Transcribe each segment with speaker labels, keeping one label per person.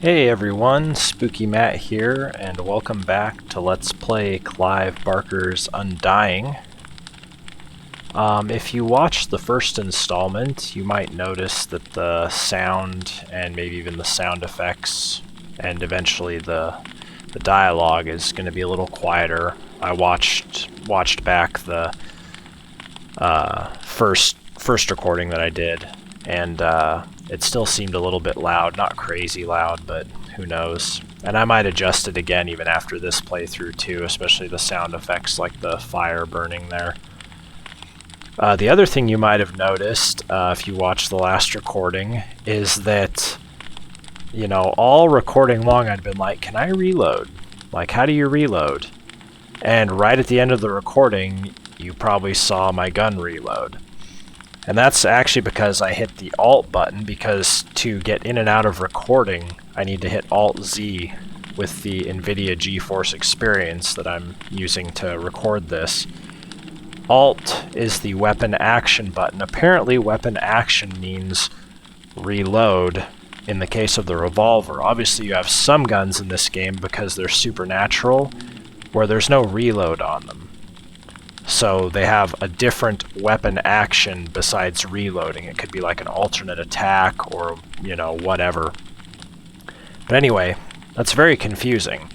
Speaker 1: Hey everyone, Spooky Matt here, and welcome back to Let's Play Clive Barker's Undying. If you watched the first installment, you might notice that the sound, and maybe even the sound effects, and eventually the dialogue is going to be a little quieter. I watched back the first recording that I did, and it still seemed a little bit loud, not crazy loud, but who knows. And I might adjust it again even after this playthrough too, especially the sound effects like the fire burning there. The other thing you might have noticed, if you watched the last recording, is that, you know, all recording long I'd been like, can I reload? Like, how do you reload? And right at the end of the recording, you probably saw my gun reload. And that's actually because I hit the Alt button, because to get in and out of recording, I need to hit Alt-Z with the NVIDIA GeForce Experience that I'm using to record this. Alt is the weapon action button. Apparently weapon action means reload in the case of the revolver. Obviously you have some guns in this game, because they're supernatural, where there's no reload on them. So they have a different weapon action besides reloading. It could be like an alternate attack or, you know, whatever. But anyway, that's very confusing.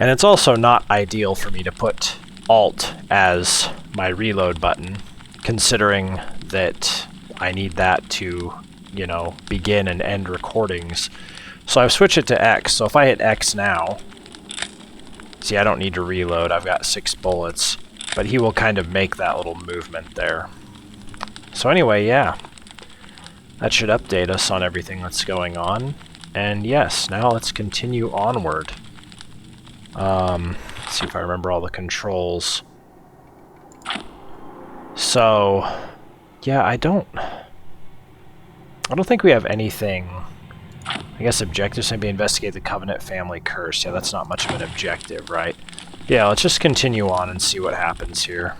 Speaker 1: And it's also not ideal for me to put Alt as my reload button, considering that I need that to, you know, begin and end recordings. So I've switched it to X. So if I hit X now, see, I don't need to reload. I've got 6 bullets. But he will kind of make that little movement there. So anyway, yeah. That should update us on everything that's going on. And yes, now let's continue onward. Let's see if I remember all the controls. So, yeah, I don't think we have anything. I guess objectives maybe investigate the Covenant family curse. Yeah, that's not much of an objective, right? Yeah, let's just continue on and see what happens here.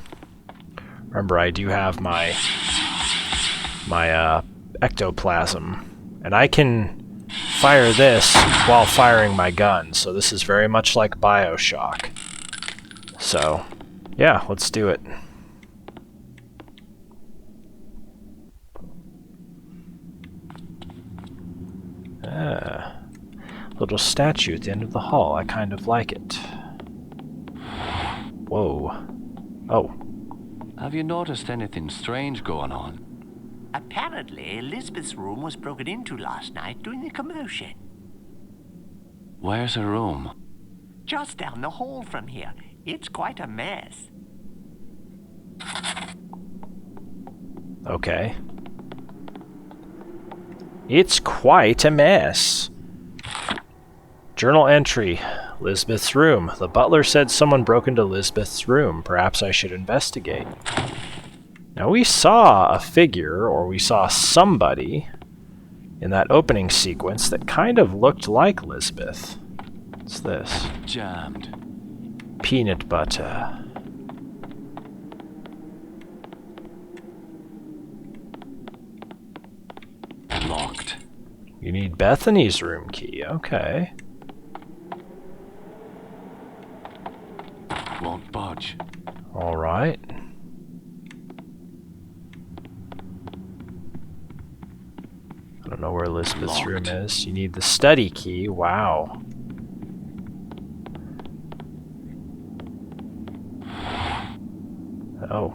Speaker 1: Remember, I do have my ectoplasm, and I can fire this while firing my gun, so this is very much like BioShock. So, yeah, let's do it. Little statue at the end of the hall. I kind of like it. Whoa. Oh.
Speaker 2: Have you noticed anything strange going on?
Speaker 3: Apparently, Elizabeth's room was broken into last night during the commotion.
Speaker 2: Where's her room?
Speaker 3: Just down the hall from here. It's quite a mess.
Speaker 1: Okay. It's quite a mess. Journal entry. Lisbeth's room. The butler said someone broke into Lisbeth's room. Perhaps I should investigate. Now we saw a figure, or we saw somebody, in that opening sequence that kind of looked like Lisbeth. What's this?
Speaker 2: Jammed.
Speaker 1: Peanut butter.
Speaker 2: Locked.
Speaker 1: You need Bethany's room key. Okay.
Speaker 2: Won't budge.
Speaker 1: All right. I don't know where Elizabeth's room is. You need the study key. Wow. Oh,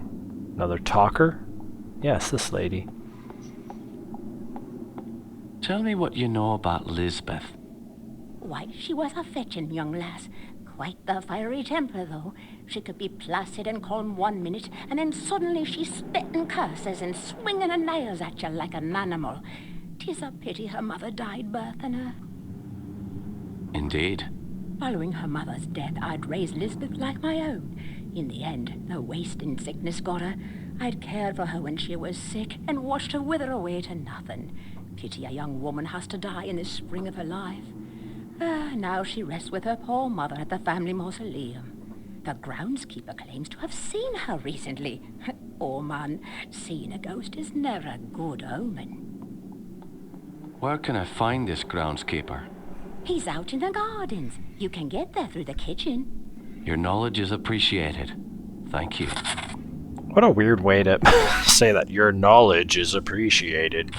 Speaker 1: another talker? Yes, this lady.
Speaker 2: Tell me what you know about Lisbeth.
Speaker 4: Why, she was a fetching young lass. Quite the fiery temper, though. She could be placid and calm 1 minute, and then suddenly she's spitting curses and swinging her nails at you like an animal. 'Tis a pity her mother died birthing her.
Speaker 2: Indeed.
Speaker 4: Following her mother's death, I'd raised Lisbeth like my own. In the end, the wasting sickness got her. I'd cared for her when she was sick and watched her wither away to nothing. Pity a young woman has to die in the spring of her life. Now she rests with her poor mother at the family mausoleum. The groundskeeper claims to have seen her recently. Oh man, seeing a ghost is never a good omen.
Speaker 2: Where can I find this groundskeeper?
Speaker 4: He's out in the gardens. You can get there through the kitchen.
Speaker 2: Your knowledge is appreciated. Thank you.
Speaker 1: What a weird way to say that. Your knowledge is appreciated.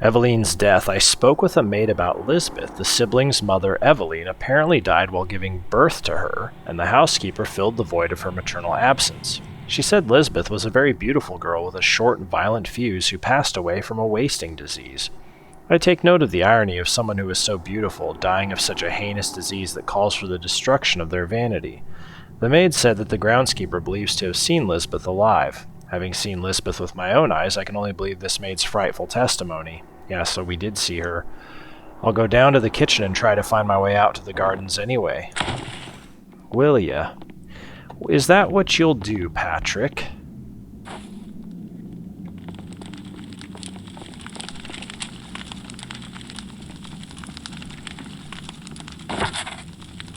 Speaker 1: Eveline's death. I spoke with a maid about Lisbeth. The sibling's mother, Eveline, apparently died while giving birth to her, and the housekeeper filled the void of her maternal absence. She said Lisbeth was a very beautiful girl with a short and violent fuse who passed away from a wasting disease. I take note of the irony of someone who is so beautiful dying of such a heinous disease that calls for the destruction of their vanity. The maid said that the groundskeeper believes to have seen Lisbeth alive. Having seen Lisbeth with my own eyes, I can only believe this maid's frightful testimony. Yeah, so we did see her. I'll go down to the kitchen and try to find my way out to the gardens anyway. Will ya? Is that what you'll do, Patrick?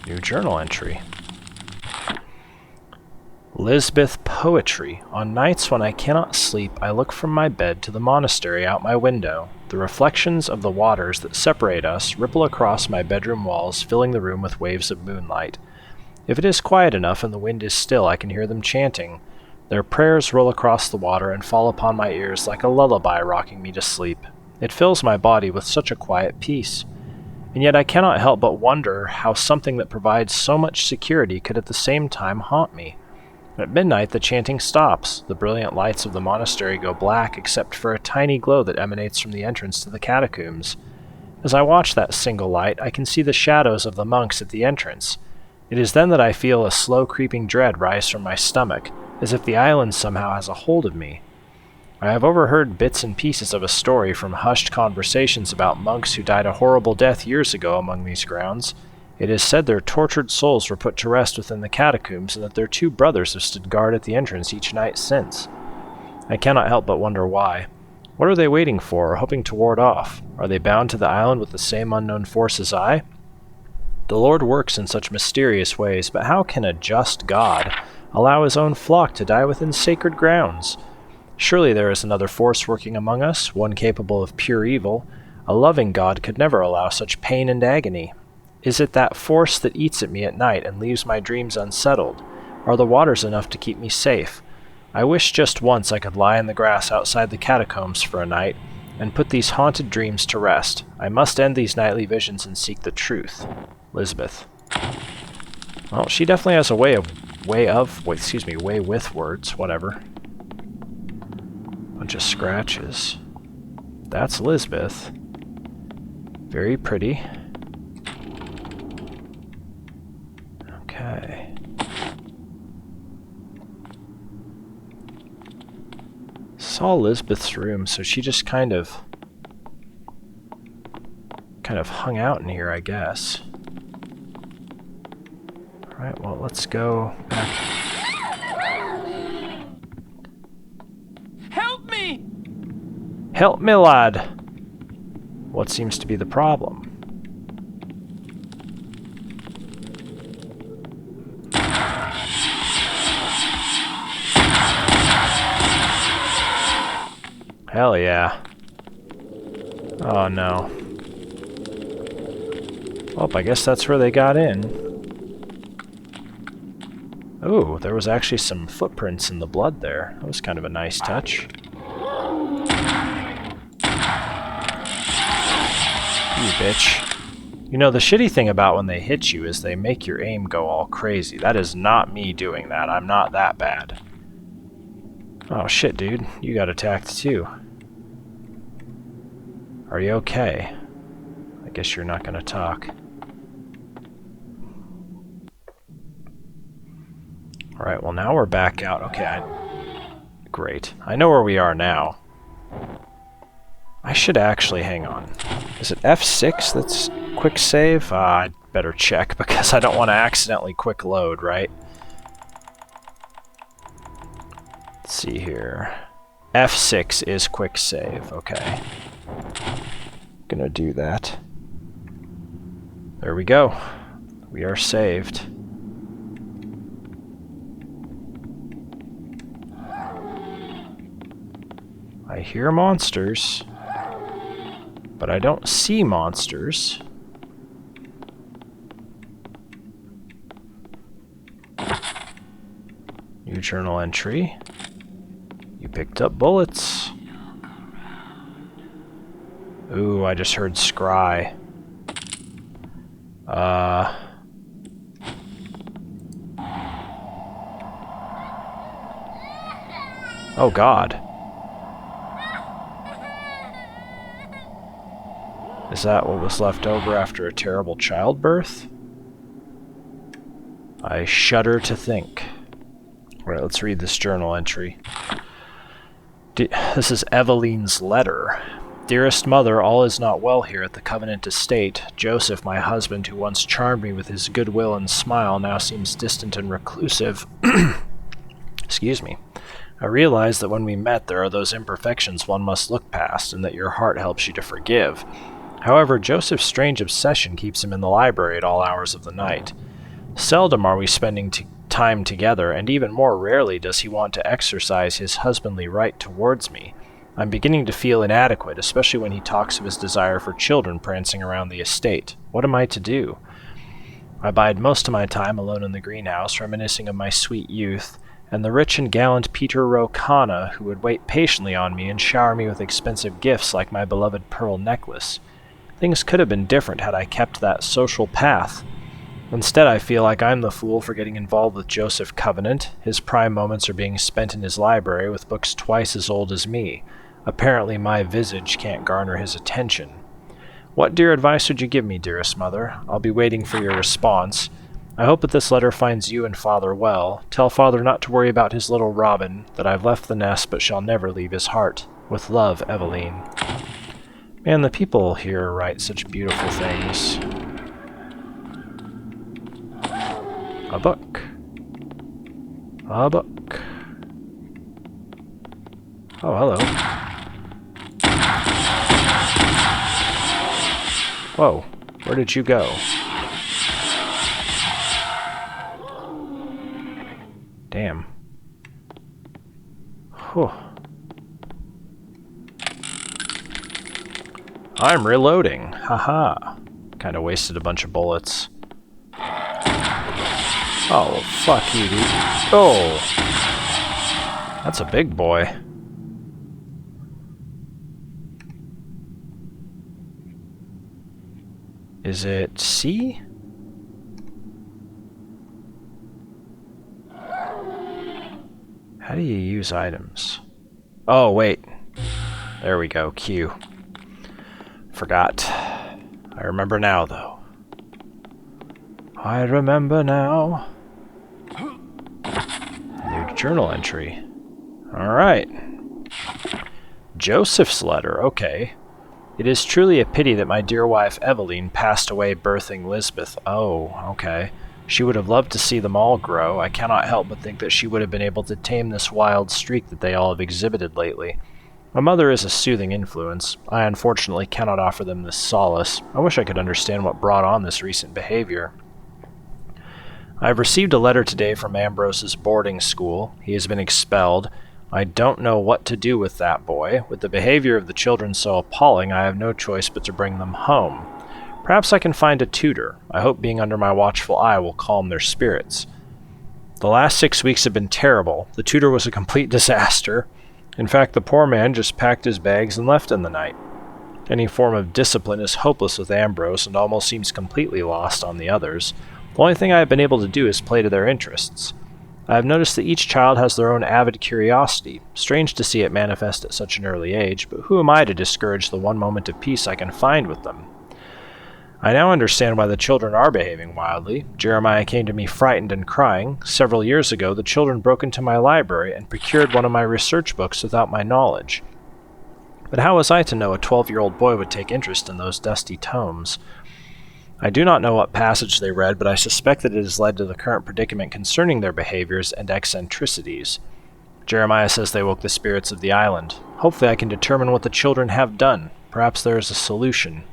Speaker 1: New journal entry. Lisbeth poetry. On nights when I cannot sleep, I look from my bed to the monastery out my window. The reflections of the waters that separate us ripple across my bedroom walls, filling the room with waves of moonlight. If it is quiet enough and the wind is still, I can hear them chanting. Their prayers roll across the water and fall upon my ears like a lullaby rocking me to sleep. It fills my body with such a quiet peace. And yet I cannot help but wonder how something that provides so much security could at the same time haunt me. At midnight, the chanting stops. The brilliant lights of the monastery go black except for a tiny glow that emanates from the entrance to the catacombs. As I watch that single light, I can see the shadows of the monks at the entrance. It is then that I feel a slow creeping dread rise from my stomach, as if the island somehow has a hold of me. I have overheard bits and pieces of a story from hushed conversations about monks who died a horrible death years ago among these grounds. It is said their tortured souls were put to rest within the catacombs, and that their two brothers have stood guard at the entrance each night since. I cannot help but wonder why. What are they waiting for, or hoping to ward off? Are they bound to the island with the same unknown force as I? The Lord works in such mysterious ways, but how can a just God allow his own flock to die within sacred grounds? Surely there is another force working among us, one capable of pure evil. A loving God could never allow such pain and agony. Is it that force that eats at me at night and leaves my dreams unsettled? Are the waters enough to keep me safe? I wish just once I could lie in the grass outside the catacombs for a night and put these haunted dreams to rest. I must end these nightly visions and seek the truth. Lisbeth. Well, she definitely has a way with words, whatever. Bunch of scratches. That's Lisbeth. Very pretty. Okay. Saw Lisbeth's room, so she just kind of hung out in here, I guess. Alright, well, let's go back.
Speaker 5: Help me!
Speaker 1: Help me, lad! What seems to be the problem? Hell yeah. Oh no. Well, I guess that's where they got in. Oh, there was actually some footprints in the blood there. That was kind of a nice touch. You bitch. You know, the shitty thing about when they hit you is they make your aim go all crazy. That is not me doing that. I'm not that bad. Oh shit, dude. You got attacked too. Are you okay? I guess you're not gonna talk. Alright, well now we're back out. Okay, great. I know where we are now. I should actually, hang on. Is it F6 that's quick save? I'd better check because I don't want to accidentally quick load, right? Let's see here. F6 is quick save, okay. Gonna do that. There we go. We are saved. I hear monsters, but I don't see monsters. New journal entry. You picked up bullets. Ooh, I just heard scry. Oh God. Is that what was left over after a terrible childbirth? I shudder to think. Alright, let's read this journal entry. This is Eveline's letter. Dearest mother, all is not well here at the Covenant estate. Joseph, my husband, who once charmed me with his goodwill and smile, now seems distant and reclusive. Excuse me. I realize that when we met there are those imperfections one must look past, and that your heart helps you to forgive. However, Joseph's strange obsession keeps him in the library at all hours of the night. Seldom are we spending time together, and even more rarely does he want to exercise his husbandly right towards me. I'm beginning to feel inadequate, especially when he talks of his desire for children prancing around the estate. What am I to do? I bide most of my time alone in the greenhouse, reminiscing of my sweet youth, and the rich and gallant Peter Rokana, who would wait patiently on me and shower me with expensive gifts like my beloved pearl necklace. Things could have been different had I kept that social path. Instead, I feel like I'm the fool for getting involved with Joseph Covenant. His prime moments are being spent in his library with books twice as old as me. Apparently my visage can't garner his attention. What dear advice would you give me, dearest mother? I'll be waiting for your response. I hope that this letter finds you and Father well. Tell Father not to worry about his little Robin, that I've left the nest but shall never leave his heart. With love, Eveline. Man, the people here write such beautiful things. A book. A book. Oh, hello. Whoa, where did you go? Damn. Whew. I'm reloading. Haha. Kinda wasted a bunch of bullets. Oh, fuck you, dude. Oh! That's a big boy. Is it C? How do you use items? Oh, wait. There we go, Q. Forgot. I remember now, though. I remember now. New journal entry. Alright. Joseph's letter, okay. It is truly a pity that my dear wife Eveline passed away birthing Lisbeth. Oh, okay. She would have loved to see them all grow. I cannot help but think that she would have been able to tame this wild streak that they all have exhibited lately. My mother is a soothing influence. I unfortunately cannot offer them this solace. I wish I could understand what brought on this recent behavior. I have received a letter today from Ambrose's boarding school. He has been expelled. I don't know what to do with that boy. With the behavior of the children so appalling, I have no choice but to bring them home. Perhaps I can find a tutor. I hope being under my watchful eye will calm their spirits. The last 6 weeks have been terrible. The tutor was a complete disaster. In fact, the poor man just packed his bags and left in the night. Any form of discipline is hopeless with Ambrose and almost seems completely lost on the others. The only thing I have been able to do is play to their interests. I have noticed that each child has their own avid curiosity. Strange to see it manifest at such an early age, but who am I to discourage the one moment of peace I can find with them? I now understand why the children are behaving wildly. Jeremiah came to me frightened and crying. Several years ago, the children broke into my library and procured one of my research books without my knowledge. But how was I to know a 12-year-old boy would take interest in those dusty tomes? I do not know what passage they read, but I suspect that it has led to the current predicament concerning their behaviors and eccentricities. Jeremiah says they woke the spirits of the island. Hopefully I can determine what the children have done. Perhaps there is a solution.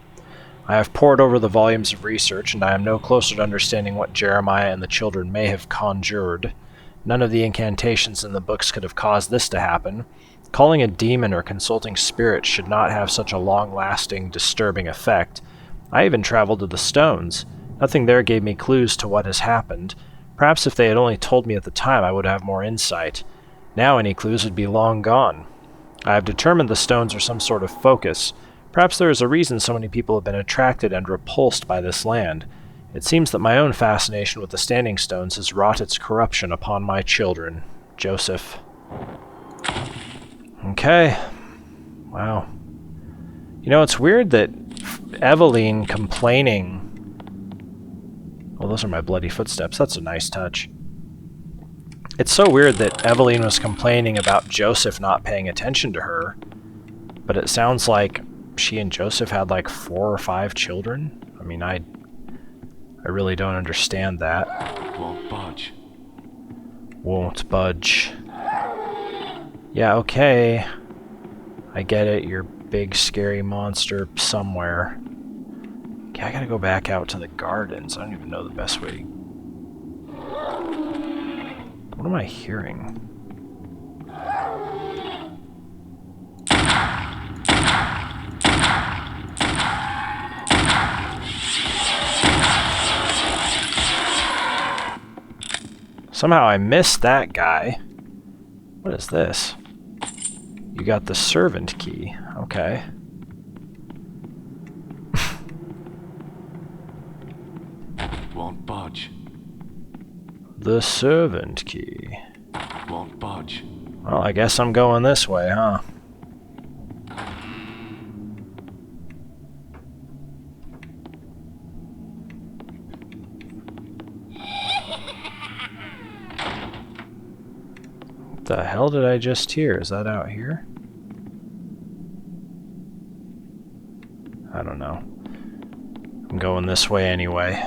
Speaker 1: I have pored over the volumes of research, and I am no closer to understanding what Jeremiah and the children may have conjured. None of the incantations in the books could have caused this to happen. Calling a demon or consulting spirits should not have such a long-lasting, disturbing effect. I even traveled to the stones. Nothing there gave me clues to what has happened. Perhaps if they had only told me at the time, I would have more insight. Now any clues would be long gone. I have determined the stones are some sort of focus. Perhaps there is a reason so many people have been attracted and repulsed by this land. It seems that my own fascination with the standing stones has wrought its corruption upon my children. Joseph. Okay. Wow. You know, it's weird that Eveline complaining... Oh, those are my bloody footsteps. That's a nice touch. It's so weird that Eveline was complaining about Joseph not paying attention to her, but it sounds like she and Joseph had like 4 or 5 children. I mean, I really don't understand that.
Speaker 2: Won't budge.
Speaker 1: Won't budge. Yeah, okay. I get it. You're a big, scary monster somewhere. Okay, I gotta go back out to the gardens. I don't even know the best way. What am I hearing? Somehow I missed that guy. What is this? You got the servant key. Okay.
Speaker 2: Won't budge.
Speaker 1: The servant key.
Speaker 2: Won't budge.
Speaker 1: Well, I guess I'm going this way, huh? What the hell did I just hear? Is that out here? I don't know. I'm going this way anyway.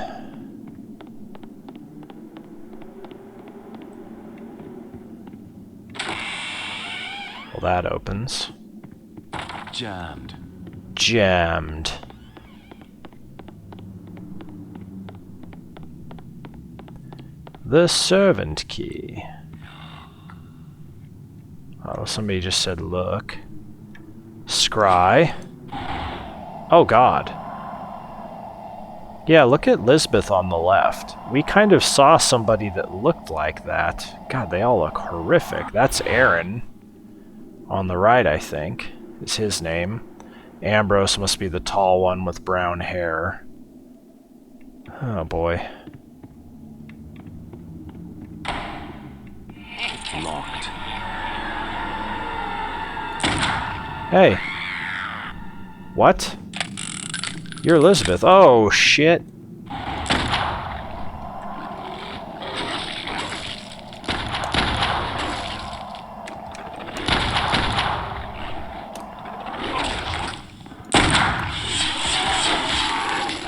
Speaker 1: Well, that opens.
Speaker 2: Jammed.
Speaker 1: Jammed. The servant key. Oh, somebody just said look. Scry. Oh god. Yeah, look at Lisbeth on the left. We kind of saw somebody that looked like that. God, they all look horrific. That's Aaron. On the right, I think, is his name. Ambrose must be the tall one with brown hair. Oh boy.
Speaker 2: Locked.
Speaker 1: Hey. What? You're Elizabeth. Oh, shit.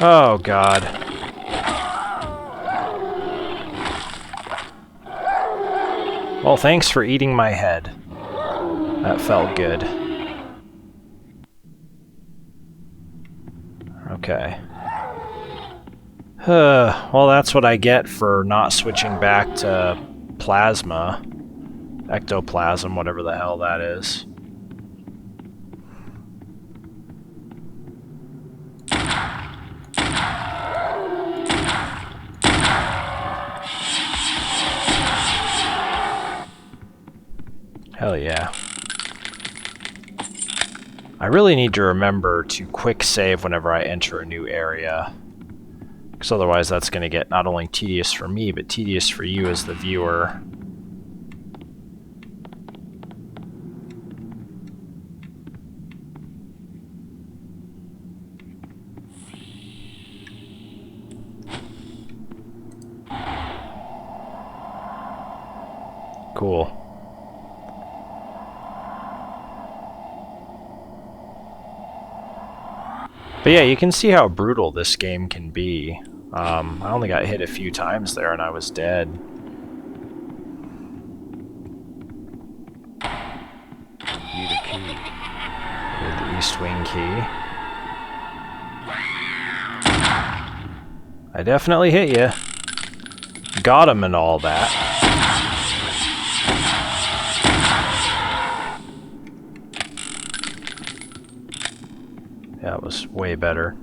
Speaker 1: Oh, God. Well, thanks for eating my head. That felt good. Okay. Well, that's what I get for not switching back to plasma. Ectoplasm, whatever the hell that is. Hell yeah. I really need to remember to quick save whenever I enter a new area. Because otherwise that's going to get not only tedious for me, but tedious for you as the viewer. Cool. But yeah, you can see how brutal this game can be. I only got hit a few times there and I was dead.
Speaker 2: Need a key.
Speaker 1: With the East Wing key. I definitely hit you. Got him and all that. That was way better.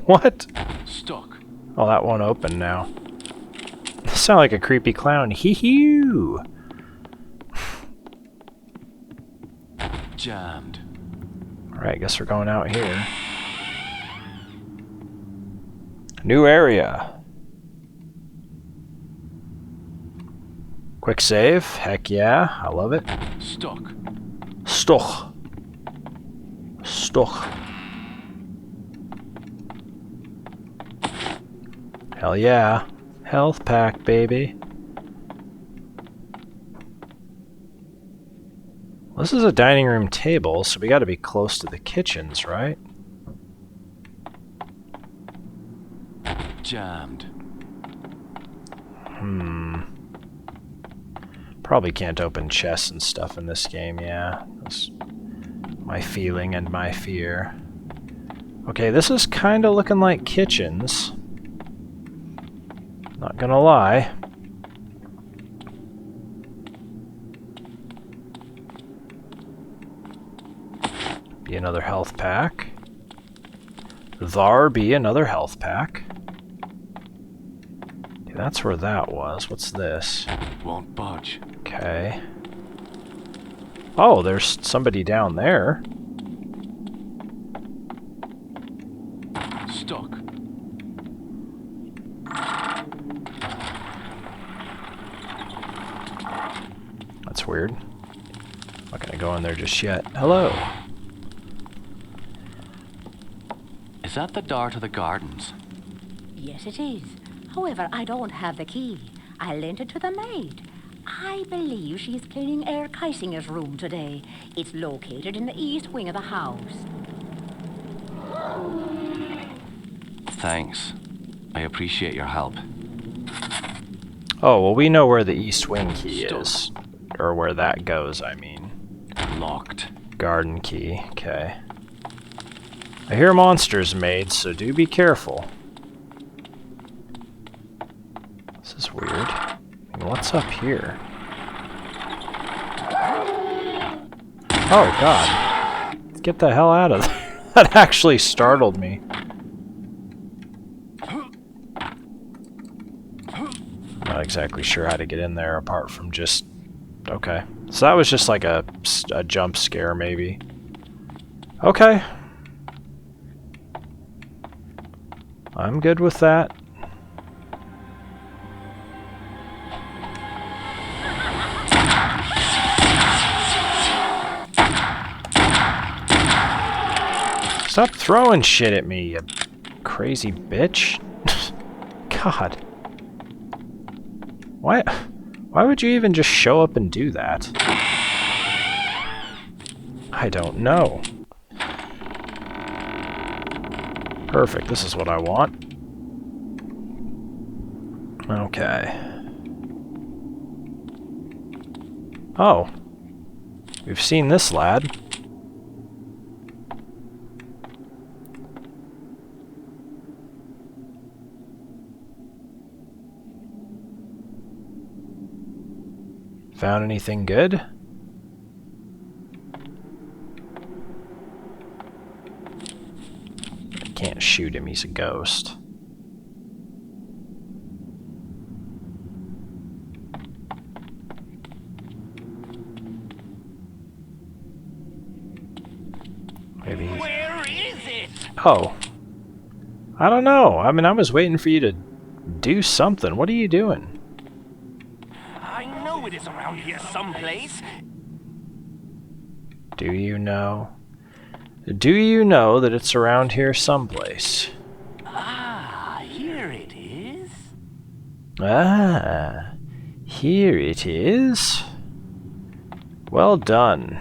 Speaker 1: What?
Speaker 2: Stuck.
Speaker 1: Oh, that won't open now. You sound like a creepy clown. Hee-hee!
Speaker 2: Jammed.
Speaker 1: Alright, guess we're going out here. New area. Quick save. Heck yeah. I love it.
Speaker 2: Stuck.
Speaker 1: Stuck. Stuck. Hell yeah. Health pack, baby. This is a dining room table, so we gotta be close to the kitchens, right?
Speaker 2: Jammed.
Speaker 1: Probably can't open chests and stuff in this game, yeah. That's my feeling and my fear. Okay, this is kinda looking like kitchens. Not gonna lie. Be another health pack. Thar be another health pack. Okay, that's where that was. What's this?
Speaker 2: Won't budge.
Speaker 1: Okay. Oh, there's somebody down there.
Speaker 2: Stuck.
Speaker 1: That's weird. Not gonna go in there just yet. Hello.
Speaker 2: Is that the door to the gardens?
Speaker 4: Yes, it is. However, I don't have the key. I lent it to the maid. I believe she's cleaning Herr Keisinger's room today. It's located in the east wing of the house.
Speaker 2: Thanks. I appreciate your help.
Speaker 1: Oh, well, we know where the east wing key
Speaker 2: Stuck.
Speaker 1: is. Or where that goes, I mean.
Speaker 2: Locked.
Speaker 1: Garden key. Okay. I hear monsters, maid, so do be careful. This is weird. I mean, what's up here? Oh, God. Let's get the hell out of there. That actually startled me. Not exactly sure how to get in there apart from just... Okay. So that was just like a jump scare, maybe. Okay. I'm good with that. Stop throwing shit at me, you crazy bitch. God. Why would you even just show up and do that? I don't know. Perfect, this is what I want. Okay. Oh. We've seen this lad. Found anything good? I can't shoot him, he's a ghost. Maybe.
Speaker 3: Where is it?
Speaker 1: Oh. I don't know. I mean, I was waiting for you to do something. What are you doing?
Speaker 3: I know it is around here someplace.
Speaker 1: Do you know? Do you know that it's around here someplace?
Speaker 3: Ah, here it is.
Speaker 1: Ah, here it is. Well done.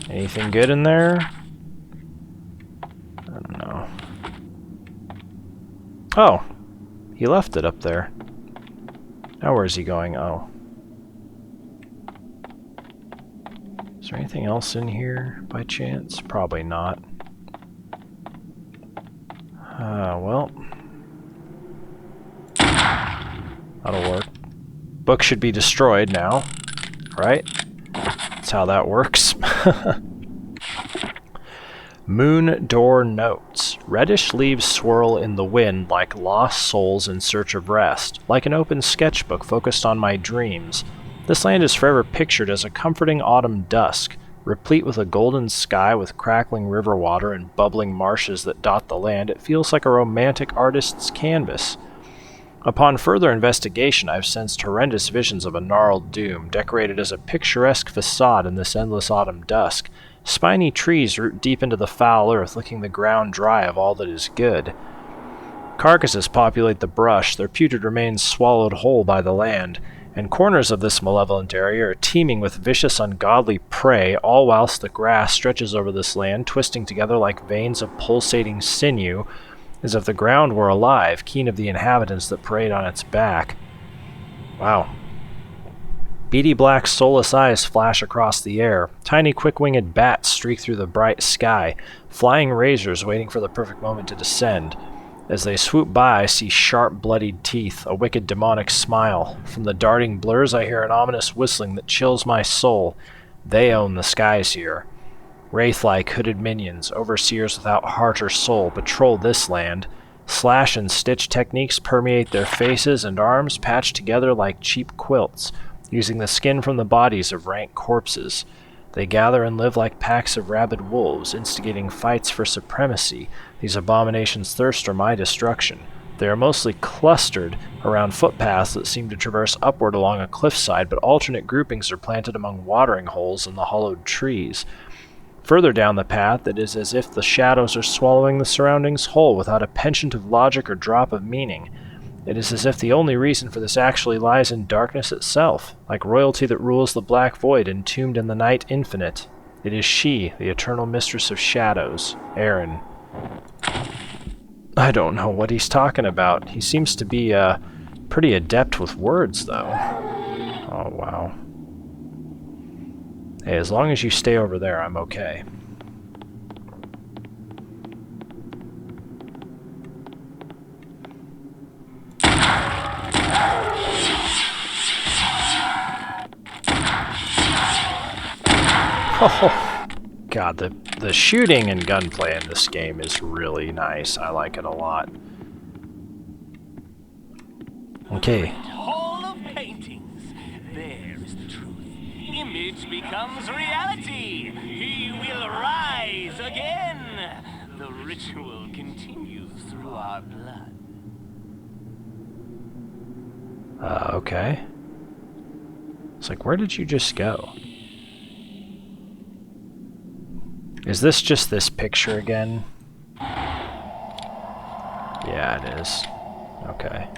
Speaker 1: Anything good in there? I don't know. Oh, he left it up there. Now where's he going? Oh. Is there anything else in here by chance? Probably not. Well. That'll work. Book should be destroyed now, right? That's how that works. Moon Door Notes. Reddish leaves swirl in the wind like lost souls in search of rest, like an open sketchbook focused on my dreams. This land is forever pictured as a comforting autumn dusk, replete with a golden sky with crackling river water and bubbling marshes that dot the land. It feels like a romantic artist's canvas. Upon further investigation, I've sensed horrendous visions of a gnarled doom, decorated as a picturesque facade in this endless autumn dusk. Spiny trees root deep into the foul earth, licking the ground dry of all that is good. Carcasses populate the brush, their putrid remains swallowed whole by the land, and corners of this malevolent area are teeming with vicious, ungodly prey, all whilst the grass stretches over this land, twisting together like veins of pulsating sinew, as if the ground were alive, keen of the inhabitants that preyed on its back. Wow. Beady black, soulless eyes flash across the air. Tiny, quick-winged bats streak through the bright sky, flying razors waiting for the perfect moment to descend. As they swoop by, I see sharp, bloodied teeth, a wicked, demonic smile. From the darting blurs, I hear an ominous whistling that chills my soul. They own the skies here. Wraith-like, hooded minions, overseers without heart or soul, patrol this land. Slash and stitch techniques permeate their faces and arms, patched together like cheap quilts, using the skin from the bodies of rank corpses. They gather and live like packs of rabid wolves, instigating fights for supremacy. These abominations thirst for my destruction. They are mostly clustered around footpaths that seem to traverse upward along a cliffside, but alternate groupings are planted among watering holes in the hollowed trees. Further down the path, it is as if the shadows are swallowing the surroundings whole without a penchant of logic or drop of meaning. It is as if the only reason for this actually lies in darkness itself, like royalty that rules the black void entombed in the night infinite. It is she, the eternal mistress of shadows, Erin. I don't know what he's talking about. He seems to be, pretty adept with words, though. Oh, wow. Hey, as long as you stay over there, I'm okay. Oh, God, the shooting and gunplay in this game is really nice. I like it a lot. Okay.
Speaker 5: Hall of paintings. There is the truth. Image becomes reality. He will rise again. The ritual continues through our blood.
Speaker 1: Okay. It's like, where did you just go? Is this just this picture again? Yeah, it is. Okay.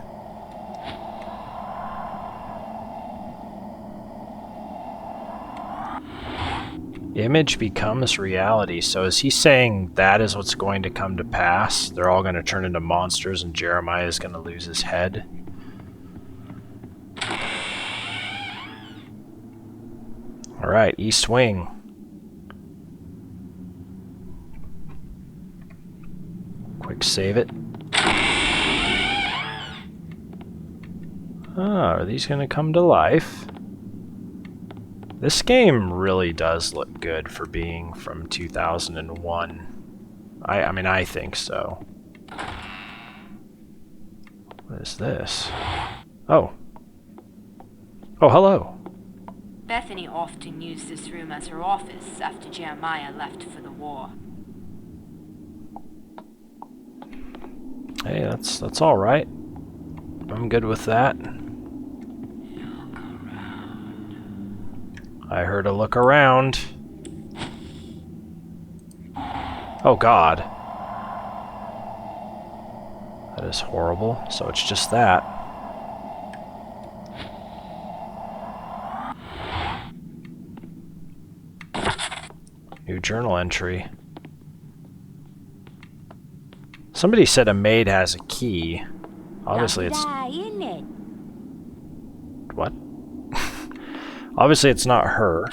Speaker 1: Image becomes reality. So is he saying that is what's going to come to pass? They're all going to turn into monsters and Jeremiah is going to lose his head? Alright, East Wing. Quick save it. Ah, are these going to come to life? This game really does look good for being from 2001. I mean, I think so. What is this? Oh. Oh, hello.
Speaker 6: Bethany often used this room as her office after Jeremiah left for the war.
Speaker 1: Hey, that's all right. I'm good with that. I heard a look around. Oh God. That is horrible. So it's just that. New journal entry. Somebody said a maid has a key. Obviously it's...
Speaker 4: Isn't it?
Speaker 1: What? Obviously it's not her.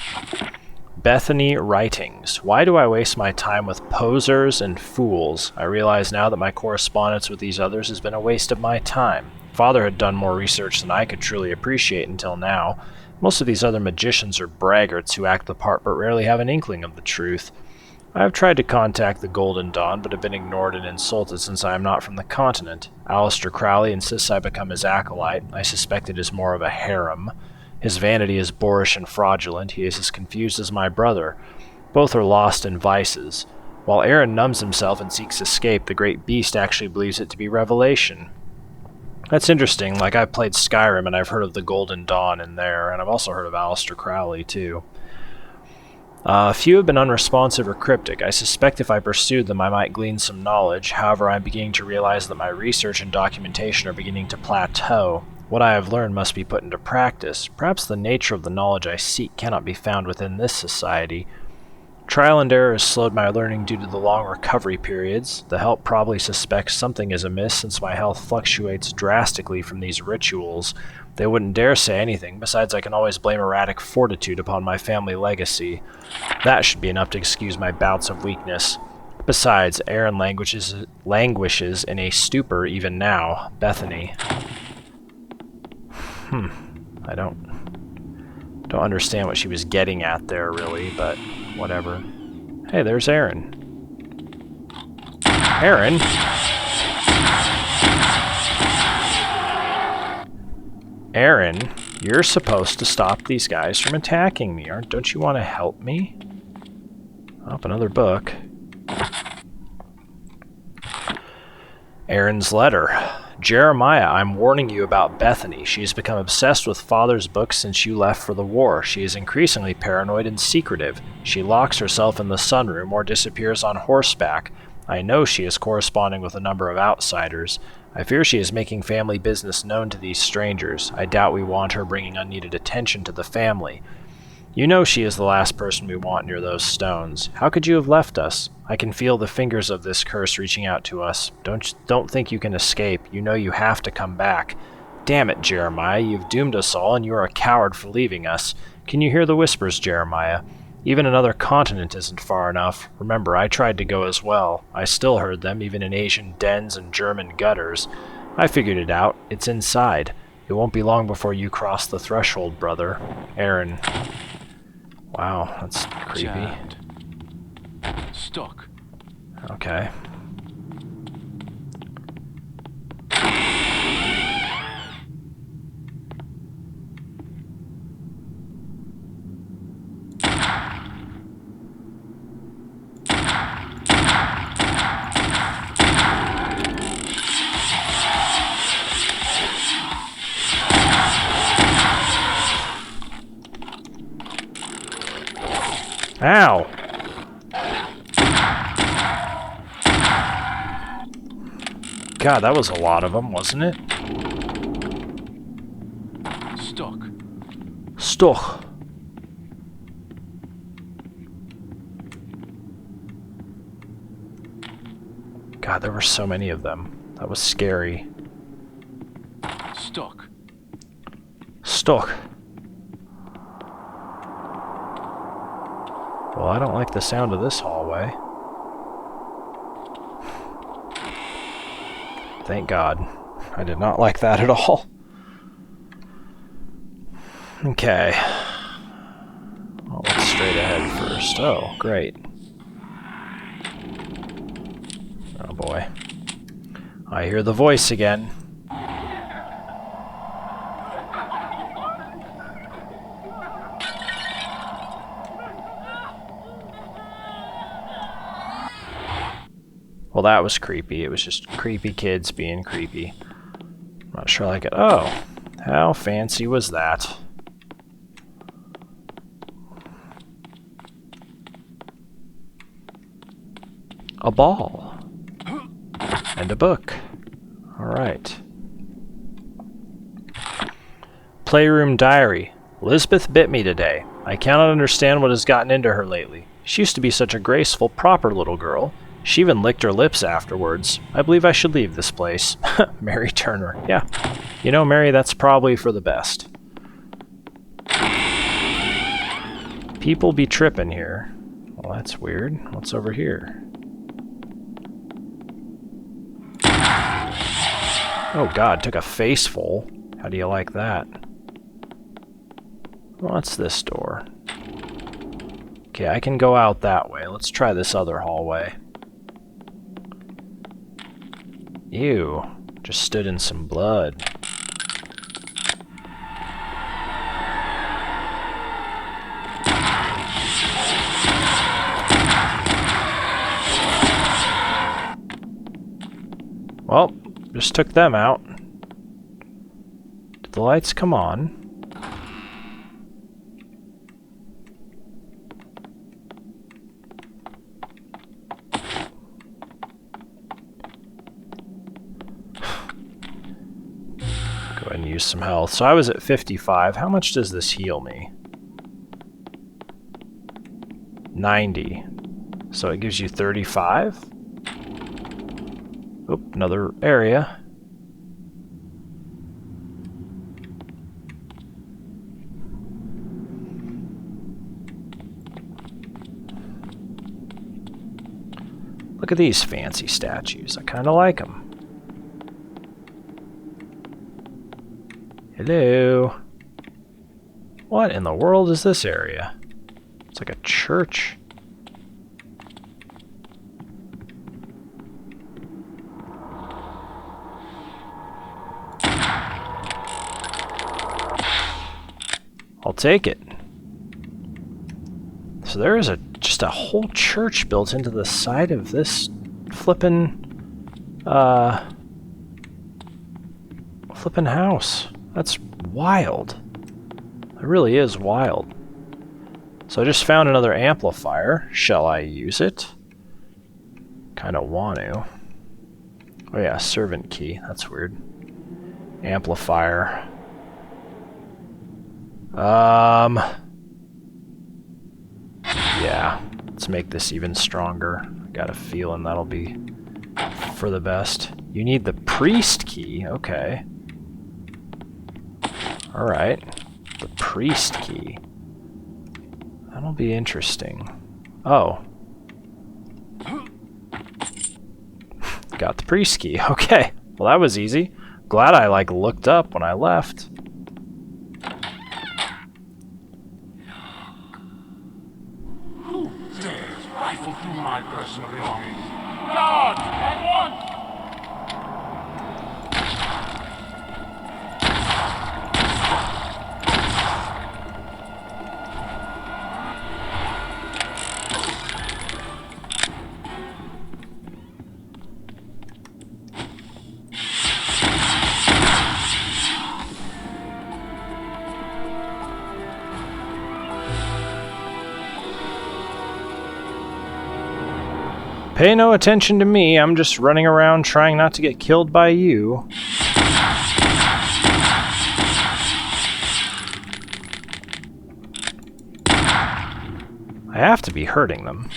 Speaker 1: Bethany Writings. Why do I waste my time with posers and fools? I realize now that my correspondence with these others has been a waste of my time. Father had done more research than I could truly appreciate until now. Most of these other magicians are braggarts who act the part but rarely have an inkling of the truth. I have tried to contact the Golden Dawn, but have been ignored and insulted since I am not from the continent. Aleister Crowley insists I become his acolyte. I suspect it is more of a harem. His vanity is boorish and fraudulent. He is as confused as my brother. Both are lost in vices. While Aaron numbs himself and seeks escape, the great beast actually believes it to be revelation. That's interesting. Like, I've played Skyrim, and I've heard of the Golden Dawn in there, and I've also heard of Aleister Crowley, too. Few have been unresponsive or cryptic. I suspect if I pursued them, I might glean some knowledge. However, I'm beginning to realize that my research and documentation are beginning to plateau. What I have learned must be put into practice. Perhaps the nature of the knowledge I seek cannot be found within this society. Trial and error has slowed my learning due to the long recovery periods. The help probably suspects something is amiss since my health fluctuates drastically from these rituals. They wouldn't dare say anything, besides I can always blame erratic fortitude upon my family legacy. That should be enough to excuse my bouts of weakness. Besides, Aaron languishes in a stupor even now. Bethany. I don't understand what she was getting at there, really, but whatever. Hey, there's Aaron. Aaron? Aaron, you're supposed to stop these guys from attacking me. Don't you want to help me? Oh, another book. Aaron's letter. Jeremiah, I'm warning you about Bethany. She has become obsessed with Father's books since you left for the war. She is increasingly paranoid and secretive. She locks herself in the sunroom or disappears on horseback. I know she is corresponding with a number of outsiders. I fear she is making family business known to these strangers. I doubt we want her bringing unneeded attention to the family. You know she is the last person we want near those stones. How could you have left us? I can feel the fingers of this curse reaching out to us. Don't think you can escape. You know you have to come back. Damn it, Jeremiah, you've doomed us all, and you are a coward for leaving us. Can you hear the whispers, Jeremiah? Even another continent isn't far enough. Remember, I tried to go as well. I still heard them, even in Asian dens and German gutters. I figured it out. It's inside. It won't be long before you cross the threshold, brother. Aaron. Wow, that's creepy.
Speaker 2: Jammed. Stuck.
Speaker 1: Okay. Ow! God, that was a lot of them, wasn't it?
Speaker 2: Stuck.
Speaker 1: Stuck. God, there were so many of them. That was scary.
Speaker 2: Stuck.
Speaker 1: Stuck. Well, I don't like the sound of this hallway. Thank God. I did not like that at all. Okay. Well, let's straight ahead first. Oh, great. Oh boy. I hear the voice again. Well, that was creepy. It was just creepy kids being creepy. I'm not sure I like it. Oh, how fancy was that? A ball. And a book. Alright. Playroom diary. Lisbeth bit me today. I cannot understand what has gotten into her lately. She used to be such a graceful, proper little girl. She even licked her lips afterwards. I believe I should leave this place. Mary Turner. Yeah. You know, Mary, that's probably for the best. People be tripping here. Well, that's weird. What's over here? Oh God, took a face full. How do you like that? What's this door? Okay, I can go out that way. Let's try this other hallway. Ew, just stood in some blood. Well, just took them out. Did the lights come on? Go ahead and use some health. So I was at 55. How much does this heal me? 90. So it gives you 35? Oop, another area. Look at these fancy statues. I kind of like them. Hello. What in the world is this area? It's like a church. I'll take it. So there is just a whole church built into the side of this flippin' house. That's wild. It really is wild. So I just found another amplifier. Shall I use it? Kinda want to. Oh yeah, servant key. That's weird. Amplifier. Yeah, let's make this even stronger. I got a feeling that'll be for the best. You need the priest key, okay. Alright, the priest key. That'll be interesting. Oh. Got the priest key, okay. Well, that was easy. Glad I, like, looked up when I left.
Speaker 7: Rifle through my personal belongings. Guard! At once!
Speaker 1: Pay no attention to me, I'm just running around trying not to get killed by you. I have to be hurting them.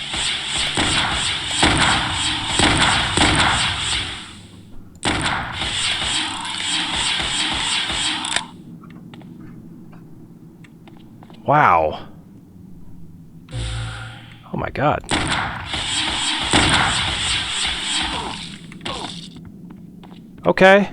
Speaker 1: Wow. Oh my god. Okay.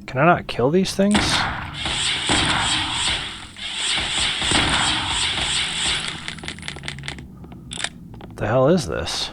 Speaker 1: Can I not kill these things? What the hell is this?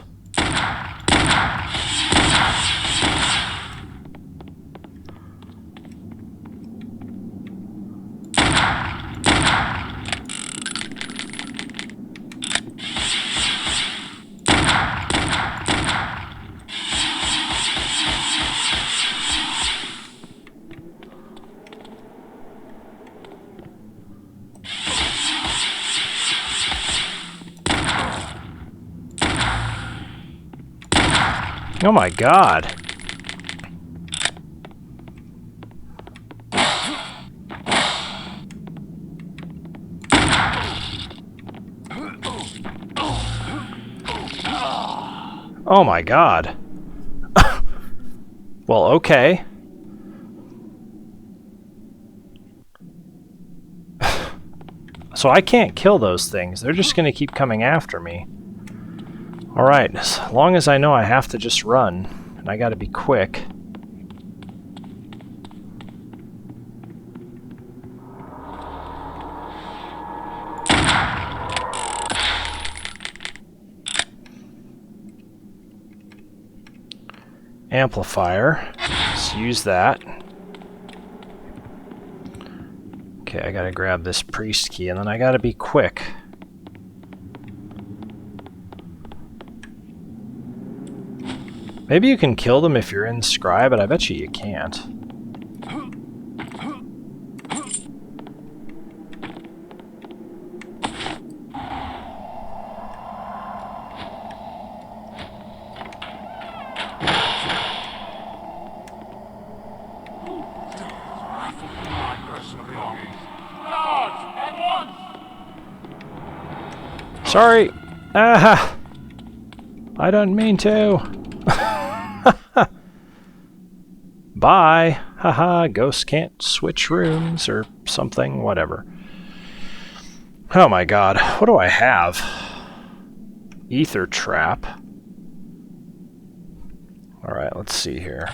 Speaker 1: Oh my god. Oh my god. Well, okay. So I can't kill those things. They're just gonna keep coming after me. Alright, as long as I know I have to just run, and I gotta be quick. Amplifier. Let's use that. Okay, I gotta grab this priest key, and then I gotta be quick. Maybe you can kill them if you're in Scry, but I bet you can't.
Speaker 7: My personal belongings. Guards, at once!
Speaker 1: Sorry! Ah! I don't mean to. Bye! Haha, ghosts can't switch rooms or something, whatever. Oh my god, what do I have? Ether trap. Alright, let's see here.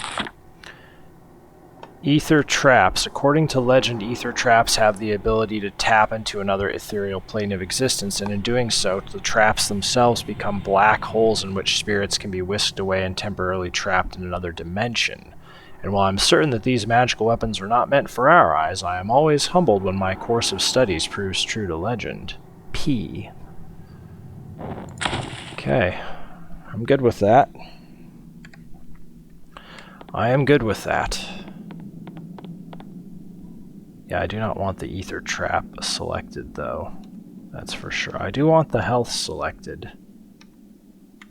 Speaker 1: Ether traps. According to legend, ether traps have the ability to tap into another ethereal plane of existence, and in doing so, the traps themselves become black holes in which spirits can be whisked away and temporarily trapped in another dimension. And while I'm certain that these magical weapons are not meant for our eyes, I am always humbled when my course of studies proves true to legend. P. Okay. I'm good with that. I am good with that. Yeah, I do not want the ether trap selected, though. That's for sure. I do want the health selected.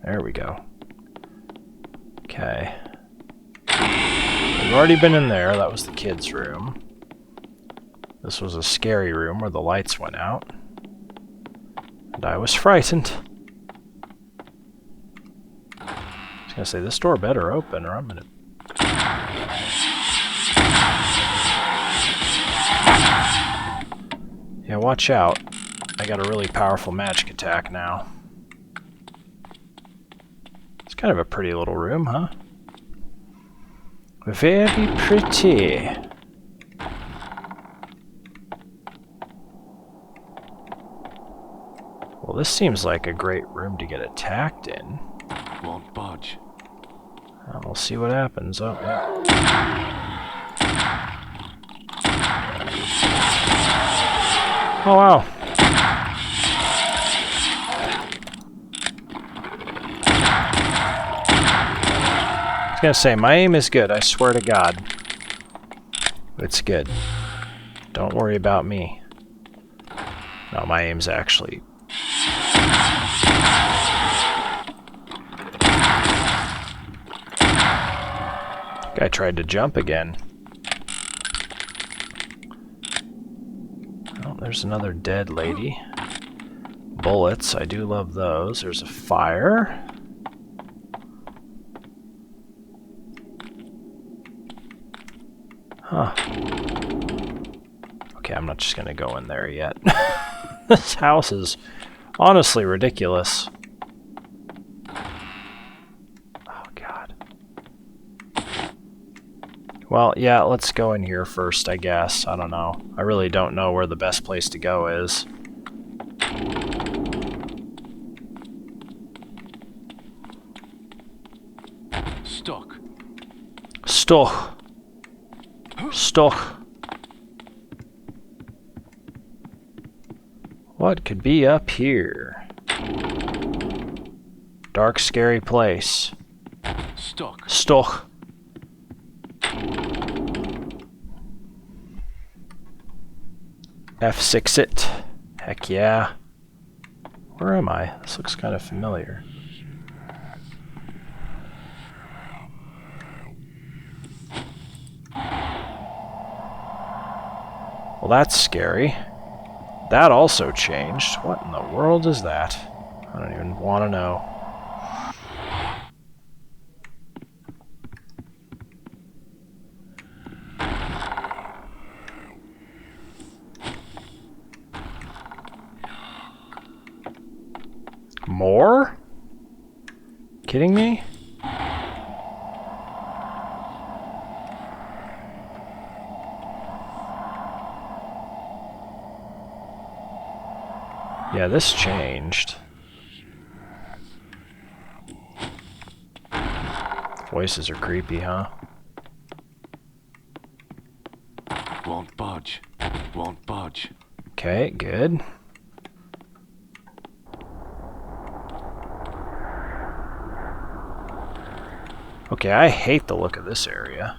Speaker 1: There we go. Okay. We've already been in there. That was the kids' room. This was a scary room where the lights went out. And I was frightened. I was gonna say, this door better open or I'm gonna... Yeah, watch out. I got a really powerful magic attack now. It's kind of a pretty little room, huh? Very pretty. Well, this seems like a great room to get attacked in.
Speaker 2: Won't budge.
Speaker 1: We'll see what happens. Oh, yeah. Oh, wow. I was gonna say, my aim is good, I swear to God. It's good. Don't worry about me. No, my aim's actually... Guy tried to jump again. Oh, there's another dead lady. Bullets, I do love those. There's a fire. Huh. Okay, I'm not just gonna go in there yet. This house is honestly ridiculous. Oh, God. Well, yeah, let's go in here first, I guess. I don't know. I really don't know where the best place to go is.
Speaker 2: Stuck.
Speaker 1: Stuck. Stuck. What could be up here? Dark, scary place.
Speaker 2: Stuck.
Speaker 1: Stuck. F6 it. Heck yeah. Where am I? This looks kind of familiar. Well, that's scary. That also changed. What in the world is that? I don't even want to know. More? Kidding me? Yeah, this changed. Voices are creepy, huh?
Speaker 2: Won't budge. Won't budge.
Speaker 1: Okay, good. Okay, I hate the look of this area.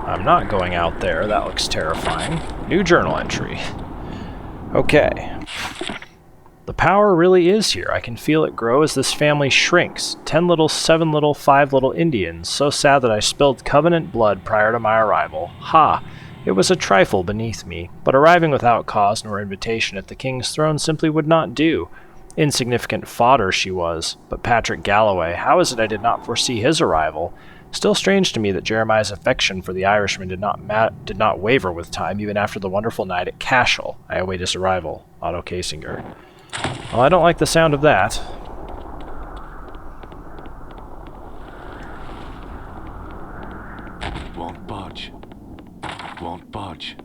Speaker 1: I'm not going out there. That looks terrifying. New journal entry. Okay. The power really is here. I can feel it grow as this family shrinks. 10 little, 7 little, 5 little Indians. So sad that I spilled covenant blood prior to my arrival. Ha! It was a trifle beneath me, but arriving without cause nor invitation at the king's throne simply would not do. Insignificant fodder she was, but Patrick Galloway, how is it I did not foresee his arrival? Still strange to me that Jeremiah's affection for the Irishman did not waver with time, even after the wonderful night at Cashel. I await his arrival. Otto Casinger. Well, I don't like the sound of that.
Speaker 2: Won't budge. Won't budge.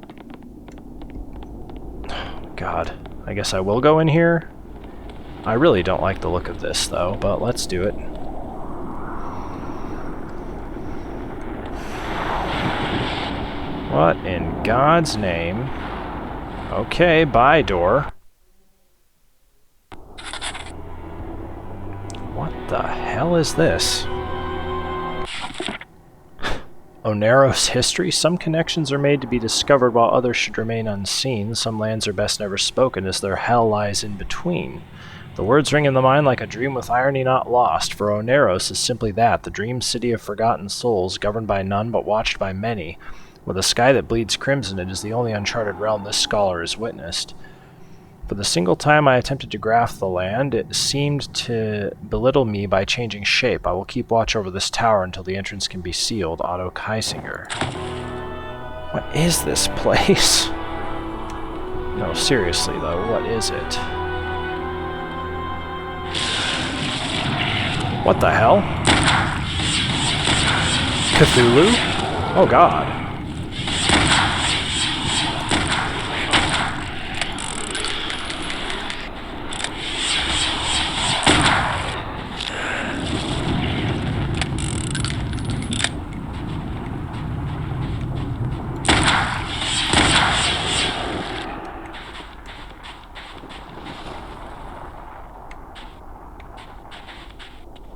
Speaker 1: God, I guess I will go in here. I really don't like the look of this, though, but let's do it. What in God's name? Okay, bye, door. What the hell is this? Onero's history? Some connections are made to be discovered while others should remain unseen. Some lands are best never spoken as their hell lies in between. The words ring in the mind like a dream with irony not lost, for Oneros is simply that, the dream city of forgotten souls, governed by none but watched by many. With a sky that bleeds crimson, it is the only uncharted realm this scholar has witnessed. For the single time I attempted to grasp the land, it seemed to belittle me by changing shape. I will keep watch over this tower until the entrance can be sealed. Otto Kaisinger. What is this place? No, seriously though, what is it? What the hell? Cthulhu? Oh god.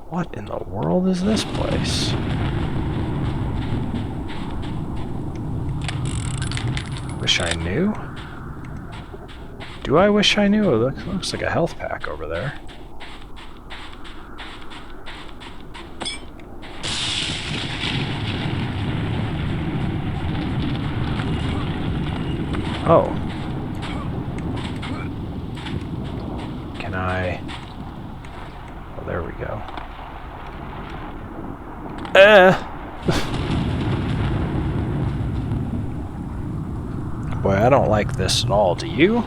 Speaker 1: What in the world is this place? Wish I knew? Do I wish I knew? It looks like a health pack over there. Oh. Can I... Oh, there we go. Boy, I don't like this at all. Do you?